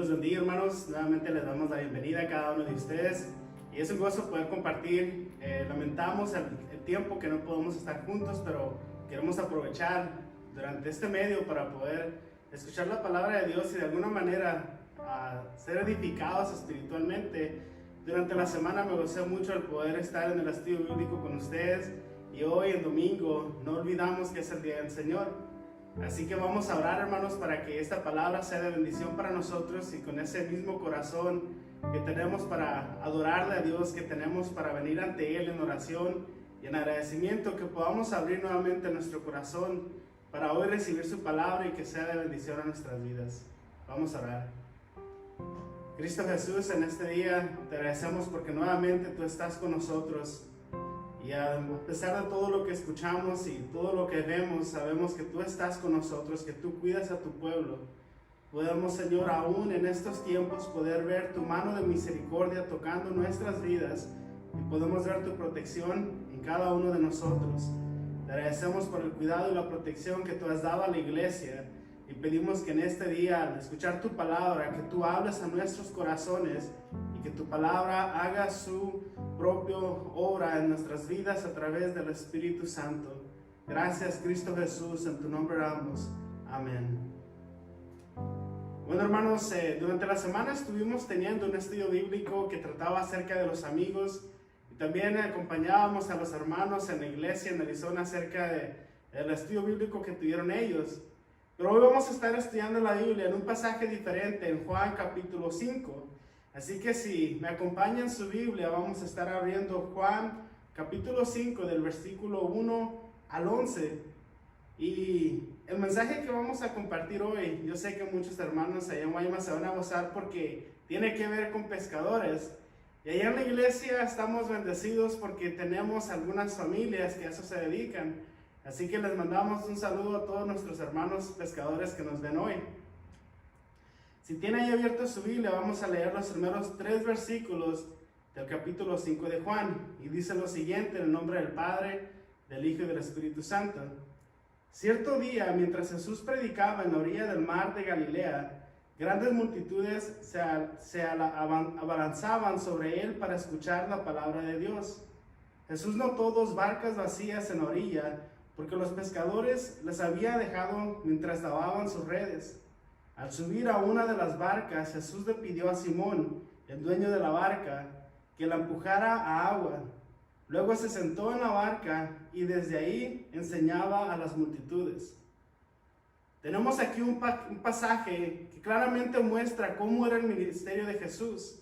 los bendiga, hermanos. Nuevamente les damos la bienvenida a cada uno de ustedes y es un gozo poder compartir. Lamentamos el tiempo que no podemos estar juntos, pero queremos aprovechar durante este medio para poder escuchar la palabra de Dios y de alguna manera ser edificados espiritualmente. Durante la semana me gocé mucho el poder estar en el estudio bíblico con ustedes y hoy, el domingo, no olvidamos que es el Día del Señor. Así que vamos a orar, hermanos, para que esta palabra sea de bendición para nosotros y con ese mismo corazón que tenemos para adorarle a Dios, que tenemos para venir ante Él en oración y en agradecimiento, que podamos abrir nuevamente nuestro corazón para hoy recibir su palabra y que sea de bendición a nuestras vidas. Vamos a orar. Cristo Jesús, en este día te agradecemos porque nuevamente tú estás con nosotros. Y a pesar de todo lo que escuchamos y todo lo que vemos, sabemos que tú estás con nosotros, que tú cuidas a tu pueblo. Podemos, Señor, aún en estos tiempos poder ver tu mano de misericordia tocando nuestras vidas y podemos ver tu protección en cada uno de nosotros. Te agradecemos por el cuidado y la protección que tú has dado a la iglesia y pedimos que en este día, al escuchar tu palabra, que tú hables a nuestros corazones y que tu palabra haga su propia obra en nuestras vidas a través del Espíritu Santo. Gracias, Cristo Jesús, en tu nombre oramos. Amén. Bueno, hermanos, durante la semana estuvimos teniendo un estudio bíblico que trataba acerca de los amigos y también acompañábamos a los hermanos en la iglesia en Arizona acerca del estudio bíblico que tuvieron ellos. Pero hoy vamos a estar estudiando la Biblia en un pasaje diferente, en Juan capítulo 5. Así que si me acompañan en su Biblia, vamos a estar abriendo Juan capítulo 5 del versículo 1 al 11. Y el mensaje que vamos a compartir hoy, yo sé que muchos hermanos allá en Guaymas se van a gozar porque tiene que ver con pescadores. Y allá en la iglesia estamos bendecidos porque tenemos algunas familias que a eso se dedican. Así que les mandamos un saludo a todos nuestros hermanos pescadores que nos ven hoy. Si tiene ahí abierto su Biblia, vamos a leer los primeros 3 versículos del capítulo 5 de Juan. Y dice lo siguiente, en el nombre del Padre, del Hijo y del Espíritu Santo. Cierto día, mientras Jesús predicaba en la orilla del mar de Galilea, grandes multitudes se abalanzaban sobre él para escuchar la palabra de Dios. Jesús notó 2 barcas vacías en la orilla, porque los pescadores les había dejado mientras lavaban sus redes. Al subir a una de las barcas, Jesús le pidió a Simón, el dueño de la barca, que la empujara a agua. Luego se sentó en la barca y desde ahí enseñaba a las multitudes. Tenemos aquí un pasaje que claramente muestra cómo era el ministerio de Jesús.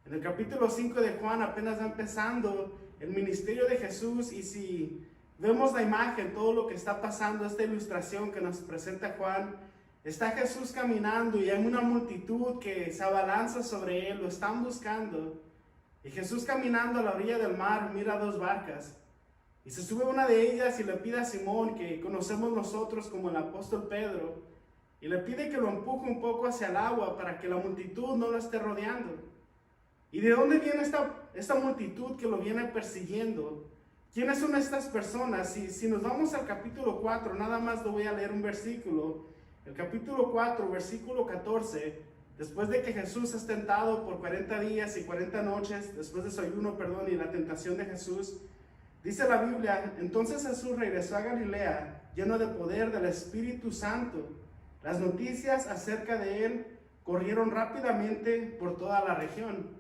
En el capítulo 5 de Juan apenas va empezando el ministerio de Jesús y si vemos la imagen, todo lo que está pasando, esta ilustración que nos presenta Juan, está Jesús caminando y hay una multitud que se abalanza sobre él, lo están buscando. Y Jesús caminando a la orilla del mar mira 2 barcas y se sube una de ellas y le pide a Simón, que conocemos nosotros como el apóstol Pedro, y le pide que lo empuje un poco hacia el agua para que la multitud no lo esté rodeando. ¿Y de dónde viene esta multitud que lo viene persiguiendo? ¿Quiénes son estas personas? Si nos vamos al capítulo 4, nada más lo voy a leer un versículo. El capítulo 4, versículo 14, después de que Jesús es tentado por 40 días y 40 noches, después de su ayuno, y la tentación de Jesús, dice la Biblia, entonces Jesús regresó a Galilea, lleno de poder del Espíritu Santo. Las noticias acerca de él corrieron rápidamente por toda la región.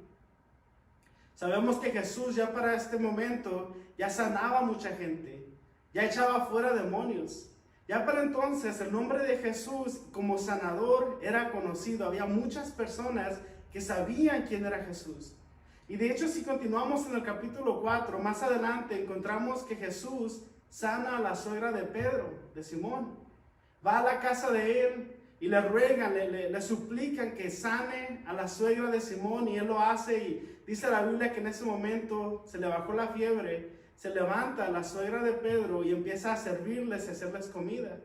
Sabemos que Jesús ya para este momento ya sanaba a mucha gente, ya echaba fuera demonios. Ya para entonces el nombre de Jesús como sanador era conocido. Había muchas personas que sabían quién era Jesús. Y de hecho, si continuamos en el capítulo 4, más adelante encontramos que Jesús sana a la suegra de Pedro, de Simón. Va a la casa de él y le ruegan, le suplican que sane a la suegra de Simón y él lo hace. Y dice la Biblia que en ese momento se le bajó la fiebre. Se levanta la suegra de Pedro y empieza a servirles y hacerles comida.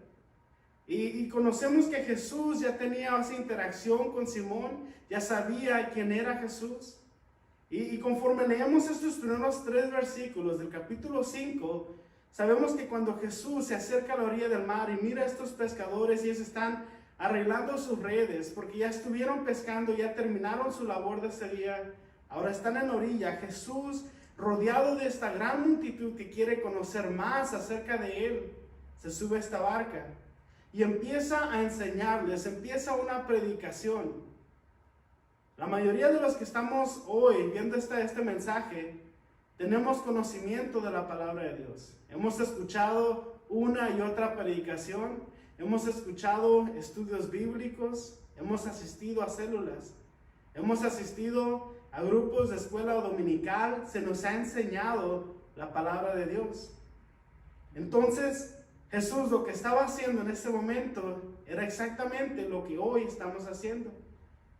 Y conocemos que Jesús ya tenía esa interacción con Simón, ya sabía quién era Jesús. Y conforme leemos estos primeros 3 versículos del capítulo 5, sabemos que cuando Jesús se acerca a la orilla del mar y mira a estos pescadores y ellos están arreglando sus redes, porque ya estuvieron pescando, ya terminaron su labor de ese día. Ahora están en la orilla. Jesús, rodeado de esta gran multitud que quiere conocer más acerca de Él, se sube a esta barca y empieza a enseñarles, empieza una predicación. La mayoría de los que estamos hoy viendo este mensaje, tenemos conocimiento de la palabra de Dios. Hemos escuchado una y otra predicación, hemos escuchado estudios bíblicos, hemos asistido a células, hemos asistido a grupos de escuela dominical, se nos ha enseñado la palabra de Dios. Entonces, Jesús lo que estaba haciendo en ese momento era exactamente lo que hoy estamos haciendo,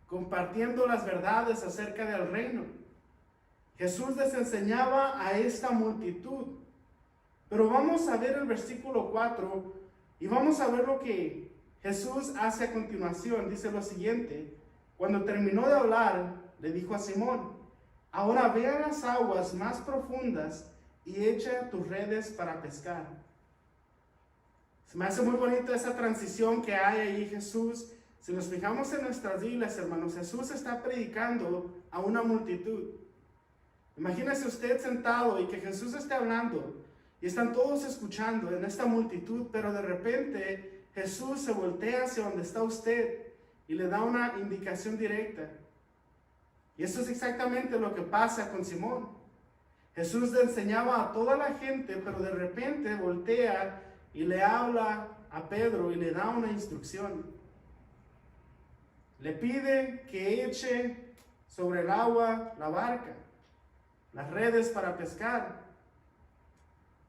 compartiendo las verdades acerca del reino. Jesús les enseñaba a esta multitud. Pero vamos a ver el versículo 4 y vamos a ver lo que Jesús hace a continuación. Dice lo siguiente: cuando terminó de hablar, le dijo a Simón: ahora ve a las aguas más profundas y echa tus redes para pescar. Se me hace muy bonita esa transición que hay ahí Jesús. Si nos fijamos en nuestras Biblias, hermanos, Jesús está predicando a una multitud. Imagínese usted sentado y que Jesús esté hablando y están todos escuchando en esta multitud, pero de repente Jesús se voltea hacia donde está usted y le da una indicación directa. Y eso es exactamente lo que pasa con Simón. Jesús le enseñaba a toda la gente, pero de repente voltea y le habla a Pedro y le da una instrucción. Le pide que eche sobre el agua la barca, las redes para pescar.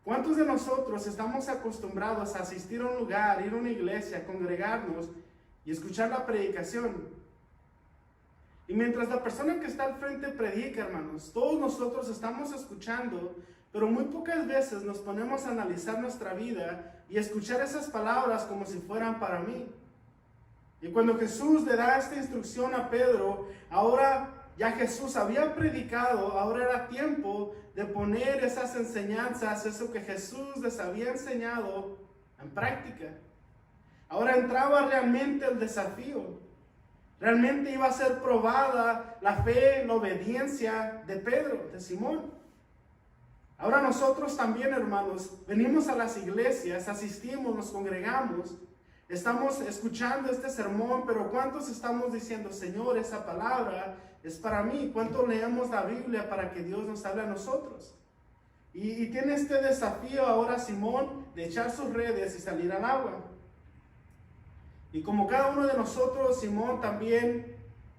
¿Cuántos de nosotros estamos acostumbrados a asistir a un lugar, ir a una iglesia, congregarnos y escuchar la predicación? Y mientras la persona que está al frente predica, hermanos, todos nosotros estamos escuchando, pero muy pocas veces nos ponemos a analizar nuestra vida y escuchar esas palabras como si fueran para mí. Y cuando Jesús le da esta instrucción a Pedro, ahora ya Jesús había predicado, ahora era tiempo de poner esas enseñanzas, eso que Jesús les había enseñado, en práctica. Ahora entraba realmente el desafío. Realmente iba a ser probada la fe, la obediencia de Pedro, de Simón. Ahora nosotros también, hermanos, venimos a las iglesias, asistimos, nos congregamos, estamos escuchando este sermón, pero ¿cuántos estamos diciendo: Señor, esa palabra es para mí? ¿Cuánto leemos la Biblia para que Dios nos hable a nosotros? Y tiene este desafío ahora Simón de echar sus redes y salir al agua. Y como cada uno de nosotros, Simón también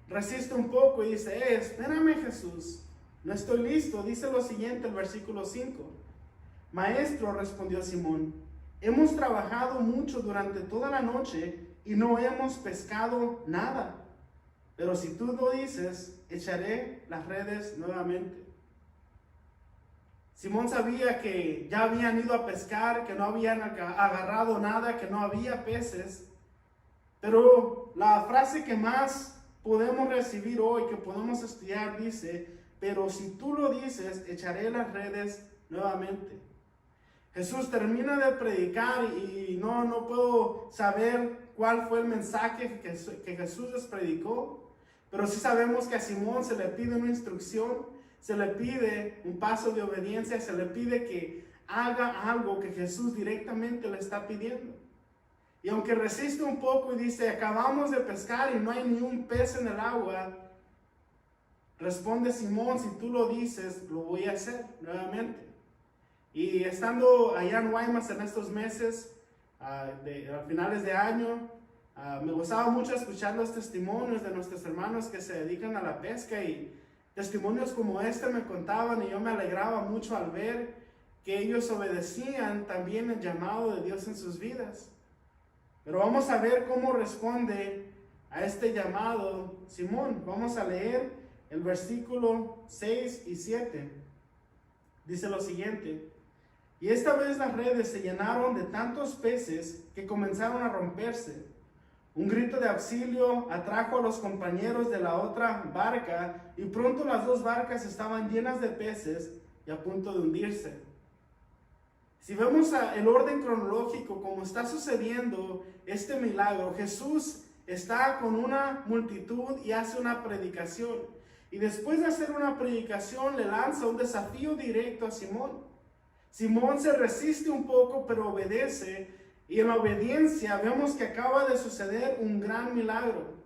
resiste un poco y dice: espérame, Jesús, no estoy listo. Dice lo siguiente, el versículo 5. Maestro, respondió Simón, hemos trabajado mucho durante toda la noche y no hemos pescado nada. Pero si tú lo dices, echaré las redes nuevamente. Simón sabía que ya habían ido a pescar, que no habían agarrado nada, que no había peces. Pero la frase que más podemos recibir hoy, que podemos estudiar, dice: pero si tú lo dices, echaré las redes nuevamente. Jesús termina de predicar y no puedo saber cuál fue el mensaje que Jesús les predicó, pero sí sabemos que a Simón se le pide una instrucción, se le pide un paso de obediencia, se le pide que haga algo que Jesús directamente le está pidiendo. Y aunque resiste un poco y dice: acabamos de pescar y no hay ni un pez en el agua, responde Simón: si tú lo dices, lo voy a hacer nuevamente. Y estando allá en Guaymas en estos meses, a finales de año, me gustaba mucho escuchar los testimonios de nuestros hermanos que se dedican a la pesca, y testimonios como este me contaban, y yo me alegraba mucho al ver que ellos obedecían también el llamado de Dios en sus vidas. Pero vamos a ver cómo responde a este llamado Simón. Vamos a leer el versículo 6 y 7. Dice lo siguiente: y esta vez las redes se llenaron de tantos peces que comenzaron a romperse. Un grito de auxilio atrajo a los compañeros de la otra barca, y pronto las dos barcas estaban llenas de peces y a punto de hundirse. Si vemos el orden cronológico, como está sucediendo este milagro, Jesús está con una multitud y hace una predicación. Y después de hacer una predicación le lanza un desafío directo a Simón. Simón se resiste un poco, pero obedece. Y en la obediencia vemos que acaba de suceder un gran milagro.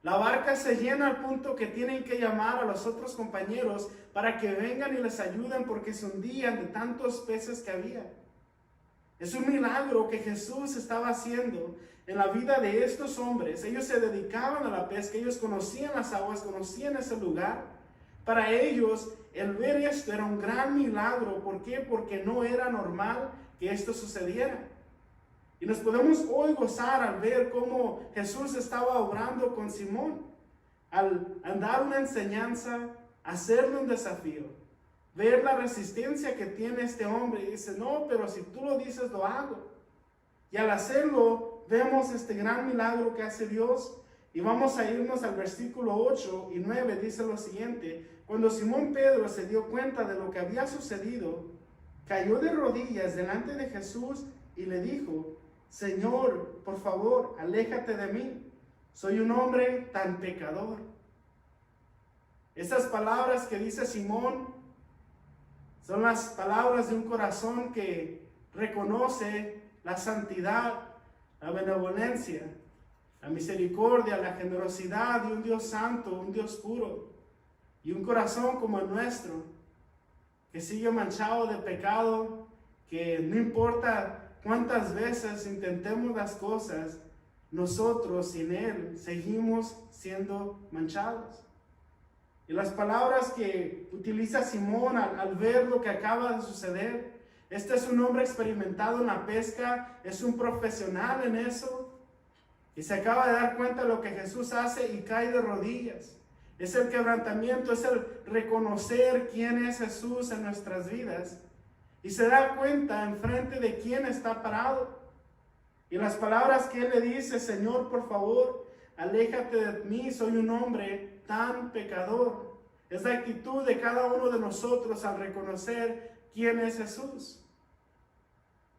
La barca se llena al punto que tienen que llamar a los otros compañeros para que vengan y les ayuden porque se hundían de tantos peces que había. Es un milagro que Jesús estaba haciendo en la vida de estos hombres. Ellos se dedicaban a la pesca, ellos conocían las aguas, conocían ese lugar. Para ellos, el ver esto era un gran milagro. ¿Por qué? Porque no era normal que esto sucediera. Y nos podemos hoy gozar al ver cómo Jesús estaba obrando con Simón, al dar una enseñanza, hacerle un desafío, ver la resistencia que tiene este hombre y dice, no, pero si tú lo dices, lo hago. Y al hacerlo, vemos este gran milagro que hace Dios. Y vamos a irnos al versículo 8 y 9, dice lo siguiente: cuando Simón Pedro se dio cuenta de lo que había sucedido, cayó de rodillas delante de Jesús y le dijo, Señor, por favor, aléjate de mí, soy un hombre tan pecador. Esas palabras que dice Simón son las palabras de un corazón que reconoce la santidad, la benevolencia, la misericordia, la generosidad de un Dios santo, un Dios puro, y un corazón como el nuestro, que sigue manchado de pecado, que no importa cuántas veces intentemos las cosas, nosotros sin Él seguimos siendo manchados. Y las palabras que utiliza Simón al ver lo que acaba de suceder, este es un hombre experimentado en la pesca, es un profesional en eso, y se acaba de dar cuenta de lo que Jesús hace y cae de rodillas. Es el quebrantamiento, es el reconocer quién es Jesús en nuestras vidas. Y se da cuenta enfrente de quién está parado. Y las palabras que él le dice, Señor, por favor, aléjate de mí, soy un hombre tan pecador. Es la actitud de cada uno de nosotros al reconocer quién es Jesús.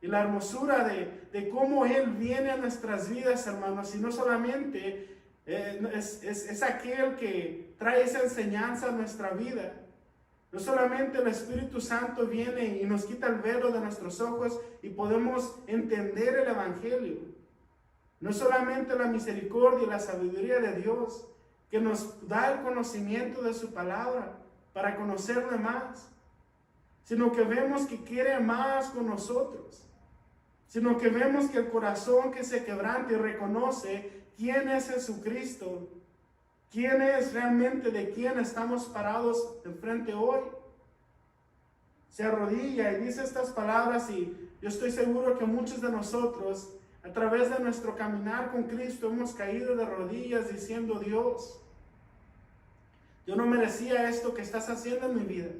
Y la hermosura de cómo Él viene a nuestras vidas, hermanos, y no solamente es aquel que trae esa enseñanza a nuestra vida. No solamente el Espíritu Santo viene y nos quita el velo de nuestros ojos y podemos entender el Evangelio. No solamente la misericordia y la sabiduría de Dios que nos da el conocimiento de su palabra para conocerle más, sino que vemos que quiere más con nosotros, sino que vemos que el corazón que se quebranta y reconoce quién es Jesucristo, quién es realmente, de quién estamos parados enfrente hoy, se arrodilla y dice estas palabras. Y yo estoy seguro que muchos de nosotros, a través de nuestro caminar con Cristo, hemos caído de rodillas diciendo, Dios, yo no merecía esto que estás haciendo en mi vida.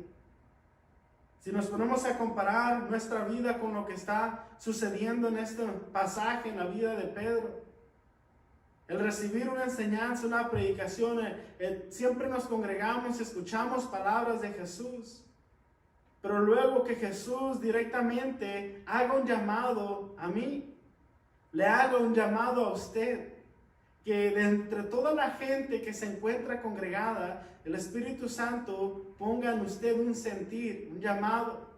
Si nos ponemos a comparar nuestra vida con lo que está sucediendo en este pasaje en la vida de Pedro, el recibir una enseñanza, una predicación, siempre nos congregamos y escuchamos palabras de Jesús, pero luego que Jesús directamente haga un llamado a mí, le haga un llamado a usted, que de entre toda la gente que se encuentra congregada, el Espíritu Santo ponga en usted un sentir, un llamado,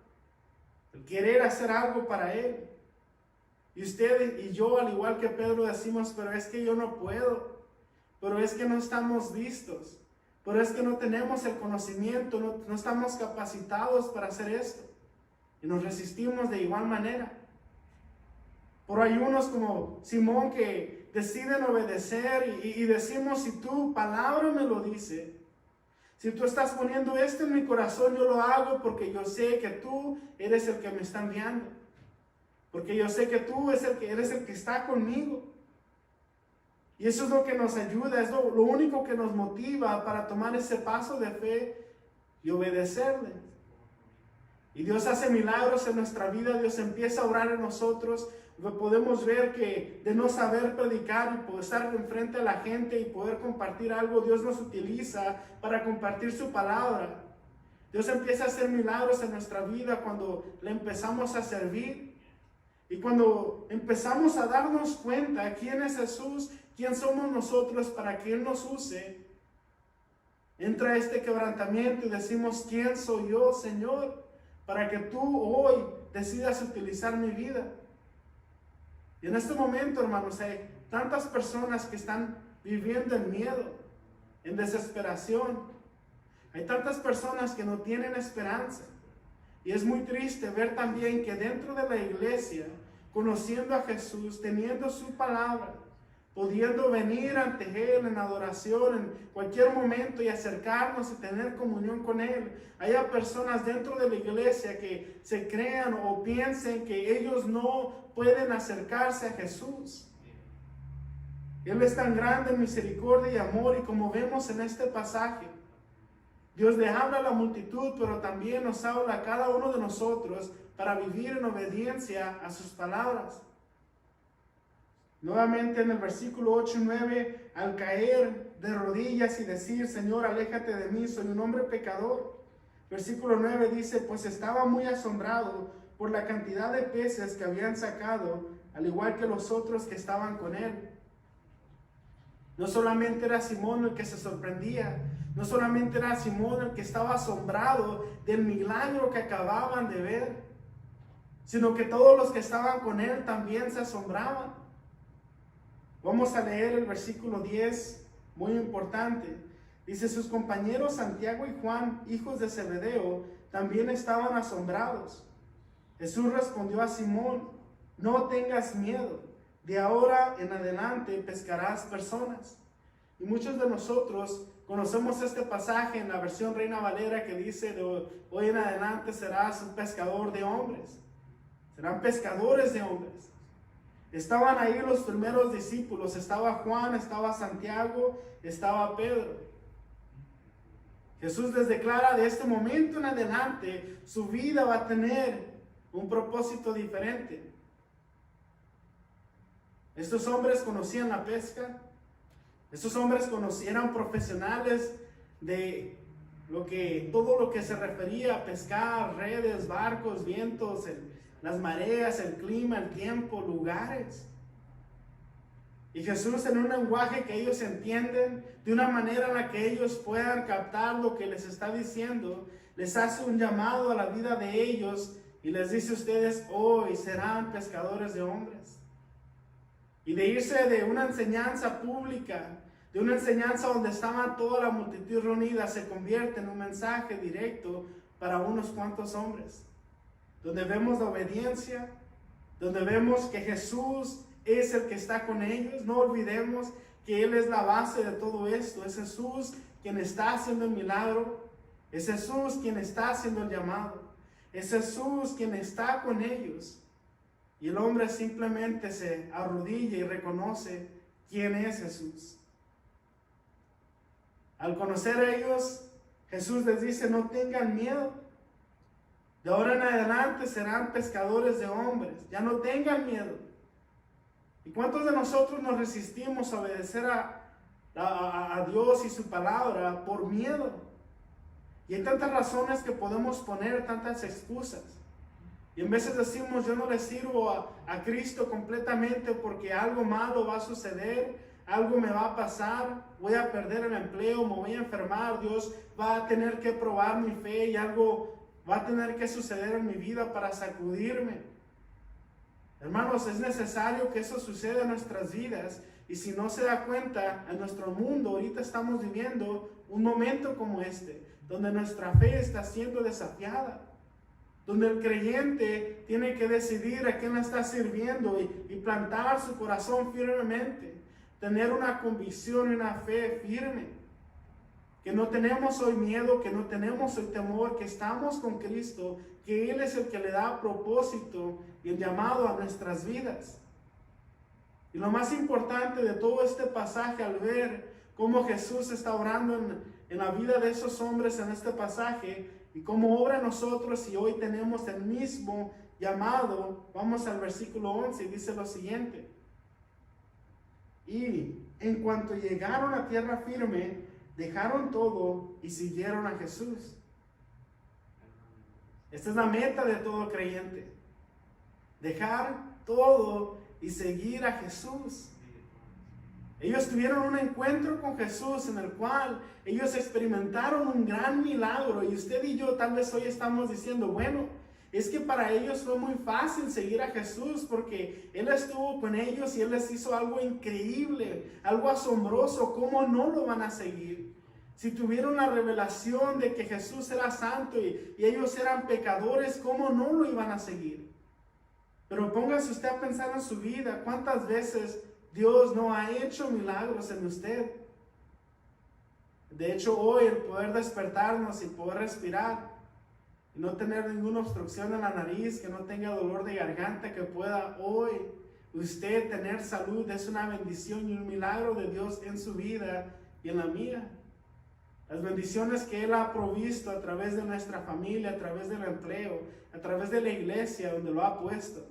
el querer hacer algo para Él. Y usted y yo, al igual que Pedro, decimos, pero es que yo no puedo, pero es que no estamos listos, pero es que no tenemos el conocimiento, no estamos capacitados para hacer esto. Y nos resistimos de igual manera. Pero hay unos como Simón que deciden obedecer y decimos, si tu palabra me lo dice, si tú estás poniendo esto en mi corazón, yo lo hago porque yo sé que tú eres el que me está enviando. Porque yo sé que tú eres el que está conmigo. Y eso es lo que nos ayuda, es lo único que nos motiva para tomar ese paso de fe y obedecerle. Y Dios hace milagros en nuestra vida, Dios empieza a obrar en nosotros. Podemos ver que de no saber predicar y poder estar enfrente a la gente y poder compartir algo, Dios nos utiliza para compartir su palabra. Dios empieza a hacer milagros en nuestra vida cuando le empezamos a servir. Y cuando empezamos a darnos cuenta quién es Jesús, quién somos nosotros para que Él nos use, entra este quebrantamiento y decimos, ¿quién soy yo, Señor, para que tú hoy decidas utilizar mi vida? Y en este momento, hermanos, hay tantas personas que están viviendo en miedo, en desesperación. Hay tantas personas que no tienen esperanza. Y es muy triste ver también que dentro de la iglesia, conociendo a Jesús, teniendo su palabra, pudiendo venir ante Él en adoración en cualquier momento y acercarnos y tener comunión con Él, haya personas dentro de la iglesia que se crean o piensen que ellos no pueden acercarse a Jesús. Él es tan grande en misericordia y amor, y como vemos en este pasaje, Dios le habla a la multitud, pero también nos habla a cada uno de nosotros para vivir en obediencia a sus palabras. Nuevamente en el versículo 8 y 9, al caer de rodillas y decir, Señor, aléjate de mí, soy un hombre pecador. Versículo 9 dice, pues estaba muy asombrado por la cantidad de peces que habían sacado, al igual que los otros que estaban con él. No solamente era Simón el que se sorprendía, no solamente era Simón el que estaba asombrado del milagro que acababan de ver, sino que todos los que estaban con él también se asombraban. Vamos a leer el versículo 10, muy importante. Dice, sus compañeros Santiago y Juan, hijos de Zebedeo, también estaban asombrados. Jesús respondió a Simón, no tengas miedo, de ahora en adelante pescarás personas. Y muchos de nosotros conocemos este pasaje en la versión Reina Valera que dice, de hoy en adelante serás un pescador de hombres. Serán pescadores de hombres. Estaban ahí los primeros discípulos, estaba Juan, estaba Santiago, estaba Pedro. Jesús les declara de este momento en adelante, su vida va a tener un propósito diferente. Estos hombres conocían la pesca, estos hombres eran profesionales de todo lo que se refería a pescar, redes, barcos, vientos, las mareas, el clima, el tiempo, lugares. Y Jesús, en un lenguaje que ellos entienden, de una manera en la que ellos puedan captar lo que les está diciendo, les hace un llamado a la vida de ellos y les dice, ustedes hoy serán pescadores de hombres. Y de irse de una enseñanza pública, de una enseñanza donde estaba toda la multitud reunida, se convierte en un mensaje directo para unos cuantos hombres, donde vemos la obediencia, donde vemos que Jesús es el que está con ellos. No olvidemos que Él es la base de todo esto. Es Jesús quien está haciendo el milagro, es Jesús quien está haciendo el llamado, es Jesús quien está con ellos. Y el hombre simplemente se arrodilla y reconoce quién es Jesús. Al conocer a ellos, Jesús les dice, no tengan miedo. De ahora en adelante serán pescadores de hombres. Ya no tengan miedo. ¿Y cuántos de nosotros nos resistimos a obedecer a Dios y su palabra por miedo? Y hay tantas razones que podemos poner, tantas excusas. Y en veces decimos, yo no le sirvo a Cristo completamente porque algo malo va a suceder, algo me va a pasar, voy a perder el empleo, me voy a enfermar, Dios va a tener que probar mi fe y algo va a tener que suceder en mi vida para sacudirme. Hermanos, es necesario que eso suceda en nuestras vidas. Y si no se da cuenta, en nuestro mundo ahorita estamos viviendo un momento como este, donde nuestra fe está siendo desafiada, donde el creyente tiene que decidir a quién le está sirviendo y plantar su corazón firmemente, tener una convicción y una fe firme, que no tenemos hoy miedo, que no tenemos hoy temor, que estamos con Cristo, que Él es el que le da propósito y el llamado a nuestras vidas. Y lo más importante de todo este pasaje, al ver cómo Jesús está obrando en la vida de esos hombres en este pasaje, y cómo obra en nosotros, y hoy tenemos el mismo llamado, vamos al versículo 11 y dice lo siguiente: y en cuanto llegaron a tierra firme, dejaron todo y siguieron a Jesús. Esta es la meta de todo creyente. dejar todo y seguir a Jesús. Ellos tuvieron un encuentro con Jesús en el cual ellos experimentaron un gran milagro, y usted y yo tal vez hoy estamos diciendo, bueno, es que para ellos fue muy fácil seguir a Jesús porque Él estuvo con ellos y Él les hizo algo increíble, algo asombroso. ¿Cómo no lo van a seguir? Si tuvieron la revelación de que Jesús era santo y ellos eran pecadores, ¿cómo no lo iban a seguir? Pero póngase usted a pensar en su vida, ¿cuántas veces Dios no ha hecho milagros en usted? De hecho, hoy el poder despertarnos y poder respirar, y no tener ninguna obstrucción en la nariz, que no tenga dolor de garganta, que pueda hoy usted tener salud, es una bendición y un milagro de Dios en su vida y en la mía. Las bendiciones que Él ha provisto a través de nuestra familia, a través del empleo, a través de la iglesia donde lo ha puesto,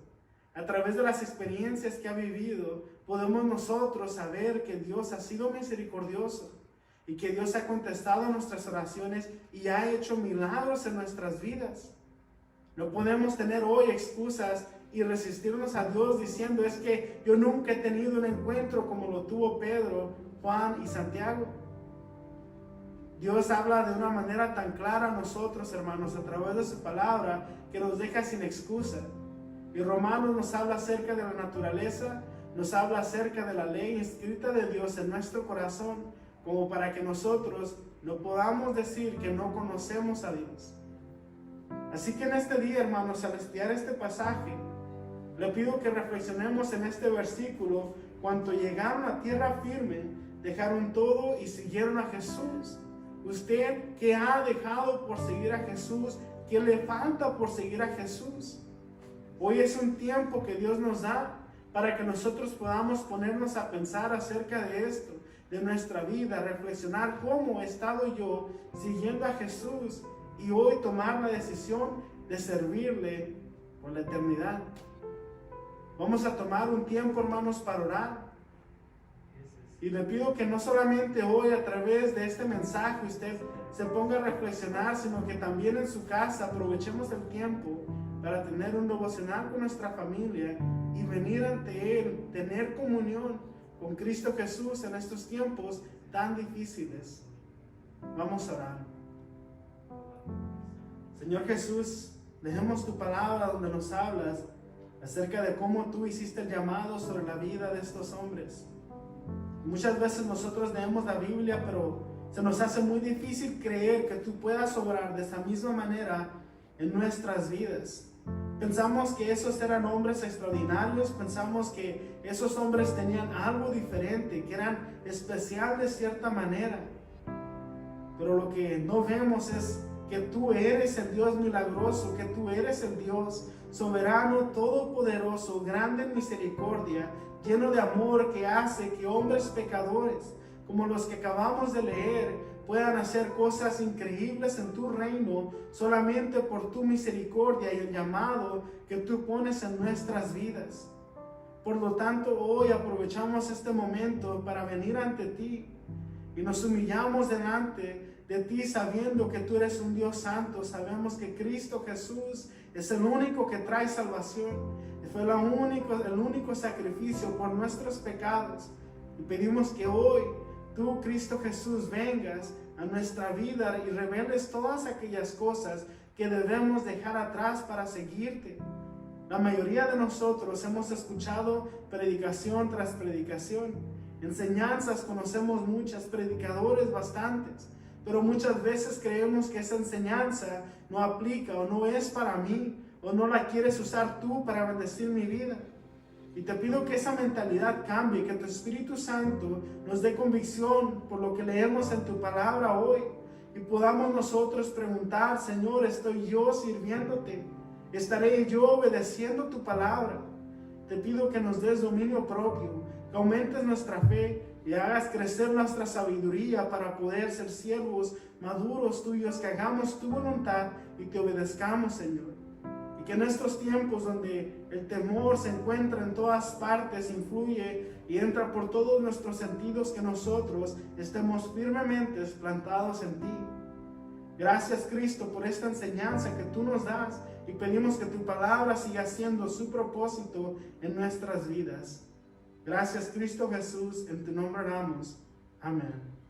a través de las experiencias que ha vivido, podemos nosotros saber que Dios ha sido misericordioso y que Dios ha contestado nuestras oraciones y ha hecho milagros en nuestras vidas. No podemos tener hoy excusas y resistirnos a Dios diciendo, es que yo nunca he tenido un encuentro como lo tuvo Pedro, Juan y Santiago. Dios habla de una manera tan clara a nosotros, hermanos, a través de su palabra, que nos deja sin excusa. Y Romanos nos habla acerca de la naturaleza, nos habla acerca de la ley escrita de Dios en nuestro corazón, como para que nosotros no podamos decir que no conocemos a Dios. Así que en este día, hermanos, al estudiar este pasaje, le pido que reflexionemos en este versículo. Cuando llegaron a tierra firme, dejaron todo y siguieron a Jesús. Usted, ¿qué ha dejado por seguir a Jesús? ¿Qué le falta por seguir a Jesús? Hoy es un tiempo que Dios nos da para que nosotros podamos ponernos a pensar acerca de esto, de nuestra vida, reflexionar cómo he estado yo siguiendo a Jesús y hoy tomar la decisión de servirle por la eternidad. Vamos a tomar un tiempo, hermanos, para orar. Y le pido que no solamente hoy a través de este mensaje usted se ponga a reflexionar, sino que también en su casa aprovechemos el tiempo para tener un devocional con nuestra familia y venir ante Él, tener comunión con Cristo Jesús en estos tiempos tan difíciles. Vamos a orar. Señor Jesús, dejemos tu palabra donde nos hablas acerca de cómo tú hiciste el llamado sobre la vida de estos hombres. Muchas veces nosotros leemos la Biblia, pero se nos hace muy difícil creer que tú puedas obrar de esa misma manera en nuestras vidas. Pensamos que esos eran hombres extraordinarios, pensamos que esos hombres tenían algo diferente, que eran especial de cierta manera. Pero lo que no vemos es que tú eres el Dios milagroso, que tú eres el Dios soberano, todopoderoso, grande en misericordia, lleno de amor, que hace que hombres pecadores, como los que acabamos de leer, puedan hacer cosas increíbles en tu reino, solamente por tu misericordia y el llamado que tú pones en nuestras vidas. Por lo tanto, hoy aprovechamos este momento para venir ante ti y nos humillamos delante de ti, sabiendo que tú eres un Dios santo. Sabemos que Cristo Jesús es el único que trae salvación. Fue el único sacrificio por nuestros pecados. Y pedimos que hoy tú, Cristo Jesús, vengas a nuestra vida y reveles todas aquellas cosas que debemos dejar atrás para seguirte. La mayoría de nosotros hemos escuchado predicación tras predicación. Enseñanzas conocemos muchas, predicadores bastantes. Pero muchas veces creemos que esa enseñanza no aplica o no es para mí, o no la quieres usar tú para bendecir mi vida. Y te pido que esa mentalidad cambie, que tu Espíritu Santo nos dé convicción por lo que leemos en tu palabra hoy. Y podamos nosotros preguntar, Señor, ¿estoy yo sirviéndote? ¿Estaré yo obedeciendo tu palabra? Te pido que nos des dominio propio, que aumentes nuestra fe y hagas crecer nuestra sabiduría para poder ser siervos maduros tuyos, que hagamos tu voluntad y te obedezcamos, Señor. Y que en estos tiempos donde el temor se encuentra en todas partes, influye y entra por todos nuestros sentidos, que nosotros estemos firmemente plantados en ti. Gracias, Cristo, por esta enseñanza que tú nos das, y pedimos que tu palabra siga haciendo su propósito en nuestras vidas. Gracias, Cristo Jesús, en tu nombre oramos. Amén.